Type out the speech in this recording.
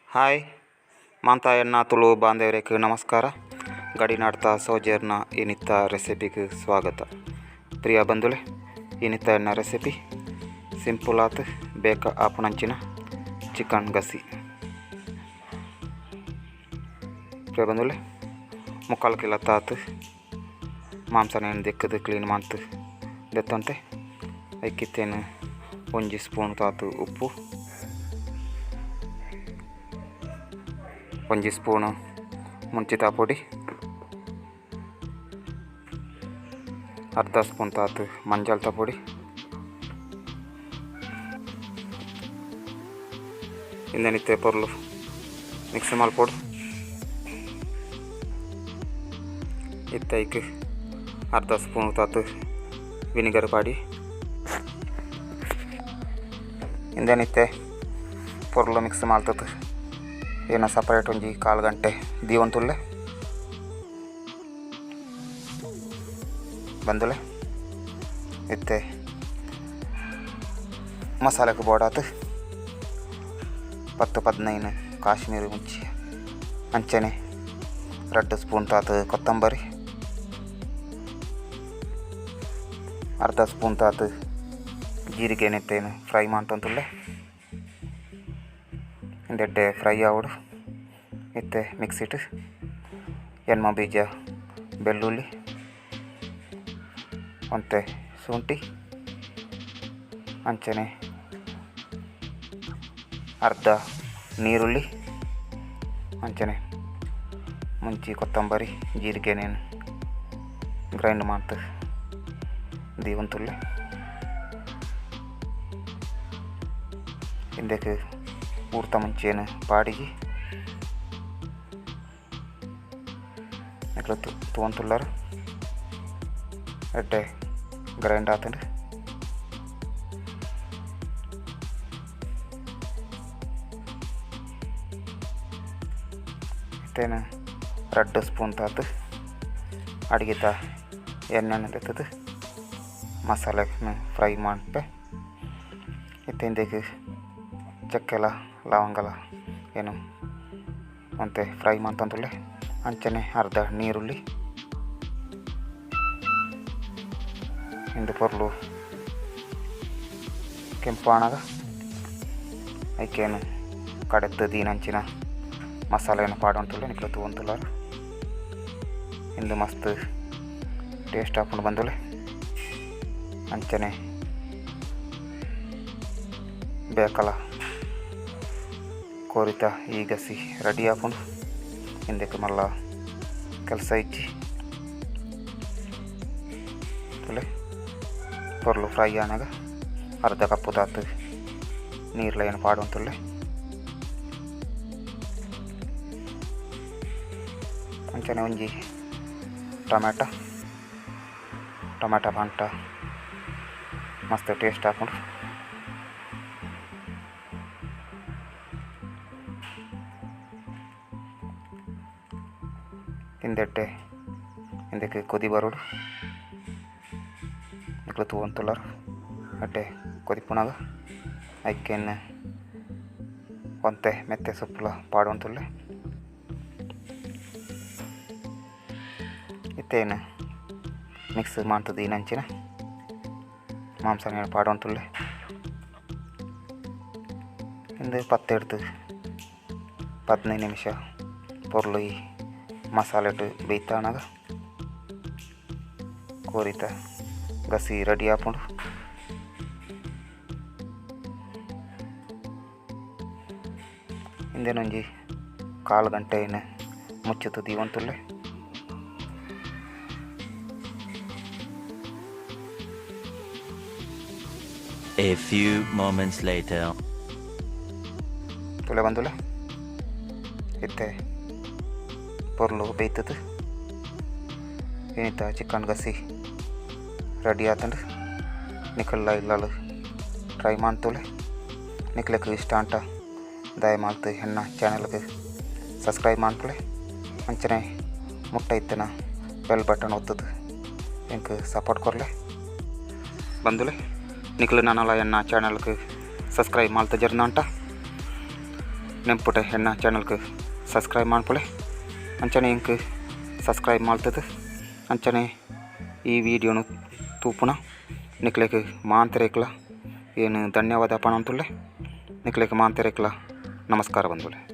Hi ಮಾಂತ ಎನ್ನ ತುಳು ಬಾಂಧವರಿಗೆ ನಮಸ್ಕಾರ. ಗಡಿನಾಡ್ತ ಸೋಜರ್ನ ಇನ್ನಿತ್ತ ರೆಸಿಪಿಗೆ ಸ್ವಾಗತ. ಪ್ರಿಯ ಬಂಧುಲೆ, ಇನ್ನಿತ್ತ ಎನ್ನ ರೆಸಿಪಿ ಸಿಂಪಲ್ ಆತು ಬೇಕ ಆಪುಣಂಚಿನ ಚಿಕನ್ ಗಸಿ. ಪ್ರಿಯ ಬಂಧುಲೆ, 3/4 ಕಿಲೋ ತಾತು ಮಾಂಸನೇನು ದಿಕ್ಕದು ಕ್ಲೀನ್ ಮಾಡ್ತು ದೆತ್ತಂತೆ ಐಕ್ಕಿತ್ತೇನು 1 ಸ್ಪೂನ್ ತಾತು ಉಪ್ಪು, 1 ಸ್ಪೂನು ಮುಂಚಿತ ಪುಡಿ, ಅರ್ಧ ಸ್ಪೂನ್ ತಾತು ಮಂಜಾಲ್ತ ಪುಡಿ, ಇಂದನಿತ್ತೆ ಪೊರ್ಲು ಮಿಕ್ಸ್ ಮಲ್ಪೊಡು. ಇತ್ತೈಕ್ ಅರ್ಧ ಸ್ಪೂನ್ ತಾತು ವಿನಿಗರ್ ಪಾಡಿ, ಇಂದನಿತ್ತೆ ಪೊರ್ಲು ಮಿಕ್ಸ್ ಮಾಡ್ತದೆ ಏನು ಸಪ್ರೇಟ್ 1/4 ಗಂಟೆ ದೀವಂತುಲ್ಲೆ ಬಂದುಲೆ. ಇತ್ತೆ ಮಸಾಲೆಗೆ ಬೋಡಾತು 10-15 ಕಾಶ್ಮೀರಿ ಮಿರ್ಚಿ, ಅಂಚನೆ 2 ಸ್ಪೂನ್ ತಾತು ಕೊತ್ತಂಬರಿ, ಅರ್ಧ ಸ್ಪೂನ್ ತಾತು ಜೀರಿಗೆ ನೆತ್ತೇನು ಫ್ರೈ ಮಾಡ್ತಂತುಲ್ಲೆ. ಇಂದೆಡ್ಡೆ ಫ್ರೈ ಆವಡು ಇತ್ತೆ ಮಿಕ್ಸ್ ಇಟ್ಟು ಎನ್ಮ ಬೀಜ, ಬೆಳ್ಳುಳ್ಳಿ, ಒಂತೆ ಶುಂಠಿ, ಅಂಚನೆ ಅರ್ಧ ನೀರುಳ್ಳಿ, ಅಂಚನೆ ಮುಂಚಿ ಕೊತ್ತಂಬರಿ ಜೀರಿಗೆನೇನು ಗ್ರೈಂಡ್ ಮಾಡ್ತು ದೀವಂತುಲ್ಲೆ. ಇಂದಕ್ಕೆ ಊರ್ತ ಮುಂಚೇನು ಪಾಡಿಗೆ ನೆಕ್ಲು ತಗೊಂತುಲ್ಲಾರ ಎಡ್ಡೆ ಗ್ರೈಂಡ್ ಆತಂಡು ಇತ್ತೇನು 2 ಸ್ಪೂನ್ ತಾತು ಅಡಿಗೆ ಎಣ್ಣೆಣ್ಣೆ ತೆತ್ತದು ಮಸಾಲೆ ಫ್ರೈ ಮಾಡ್ಪೆ. ಇತ್ತಿಂದಕ್ಕೆ ಚಕ್ಕೆಲ ಲವಂಗಲ ಏನು ಅಂತೆ ಫ್ರೈ ಮಾಡ್ತಂತುಲ್ಲೆ. ಅಂಚನೆ ಅರ್ಧ ನೀರುಳ್ಳಿ, ಇಂದು ಪೊರ್ಲು ಕೆಂಪು ಆಣಗ ಐಕೇನು ಕಡೆದ್ದು ದೀನಂಚಿನ ಮಸಾಲೆಯನ್ನು ಪಾಡುವಂತುಲ್ಲೆ ನಿಕ್ಲು ತಗೊಂತುಲ್ಲಾರ. ಇಂದು ಮಸ್ತ್ ಟೇಸ್ಟ್ ಹಾಕೊಂಡು ಬಂದುಲೆ. ಅಂಚನೆ ಬೇಕಲ್ಲ ಕೋರಿತ ಈ ಗಸಿ ರೆಡಿ ಹಾಕೊಂಡು ಹಿಂದಕ್ಕೆ ಮಲ್ಲ ಕೆಲಸ ಇಚ್ಚಿ ತುಲೆ ಪೊರ್ಲು ಫ್ರೈ ಆನಾಗ ಅರ್ಧ ಕಪ್ಪು ತಾತು ನೀರ್ಲ ಏನು ಪಾಡುವಂತುಲ್ಲೆ. ಅಂಚನೆ ಒಂಜಿ ಟೊಮ್ಯಾಟೊ ಪಂಟ ಮಸ್ತ್ ಟೇಸ್ಟ್ ಹಾಕೊಂಡು ಹಿಂದೆಡ್ಡೆ ಹಿಂದಕ್ಕೆ ಕೊದಿ ಬರೋಡು ನಿಕ್ಲು ತಗೊಂತುಲ್ಲಾರ. ಅಡ್ಡೆ ಕೊದಿಪುನಾಗ ಐಕೆನ್ನು ಒಂತೆ ಮೆತ್ತೆ ಸೊಪ್ಪುಲ ಪಾಡುವಂತುಲ್ಲೆ. ಇತ್ತೇನು ಮಿಕ್ಸ್ ಮಾಡ್ತದೆ ಈ ನಂಚಿನ ಮಾಂಸನ ಪಾಡುವಂತುಲ್ಲೆ. ಇಂದು 10-15 ನಿಮಿಷ ಪೊರ್ಲು ಈ ಮಸಾಲೆಟ್ಟು ಬೇಯ್ತಾನಾಗ ಕೋರಿತ ಗಸಿ ರೆಡಿ ಹಾಕೊಂಡು ಹಿಂದೇನೊಂಜಿ 1/4 ಗಂಟೆ ಏನು ಮುಚ್ಚುತ್ತು ದೀವಂತುಲ್ಲೆ. A few moments later. ತುಲೆ ಬಂದುಲೆ ಇತ್ತೆ ಪೊರ್ಲು ಬೇಯ್ತದೆ ಏನಿತ್ತ ಚಿಕನ್ ಗಸಿ ರೆಡಿ ಆತಂಡು ನಿಕಲ್ಲ ಇಲ್ಲಲು ಟ್ರೈ ಮಾಡ್ತುಲೆ. ನಿಕ್ಲೆಕ್ಕೆ ಇಷ್ಟ ಅಂಟ ದಯಮಾಡ್ತು ಹೆಣ್ಣ ಚಾನಲ್ಗೆ ಸಬ್ಸ್ಕ್ರೈಬ್ ಮಾಡ್ತುಲೆ. ಅಂಚನೆ ಮುಟ್ಟ ಇತ್ತನ ಬೆಲ್ ಬಟನ್ ಒತ್ತದು ಎಂಕ್ ಸಪೋರ್ಟ್ ಕೊರ್ಲೆ ಬಂದುಲೆ. ನಿಕ್ಲು ನಾನಲ್ಲ ಎನ್ನ ಚಾನಲ್ಗೆ ಸಬ್ಸ್ಕ್ರೈಬ್ ಮಾಡ್ತಾ ಜರ್ನ ಅಂಟ ನೆಂಪುಟ ಎನ್ನ ಚಾನಲ್ಗೆ ಸಬ್ಸ್ಕ್ರೈಬ್ ಮಾಡ್ಕೊಳ್ಳಿ. ಅಂಚನೆ ಇಂಕ್ ಸಬ್ಸ್ಕ್ರೈಬ್ ಮಾಡ್ತದೆ ಅಂಚನೆ ಈ ವಿಡಿಯೋನು ತೂಪುನ ನಿಕ್ಲೆಗ್ ಮಾಂತರೇಕ್ಲ ಏನು ಧನ್ಯವಾದ ಪಣಂತುಳ್ಳೆ. ನಿಕ್ಲೆಗ್ ಮಾಂತರೇಕ್ಲ ನಮಸ್ಕಾರ ಬಂದುಲೆ.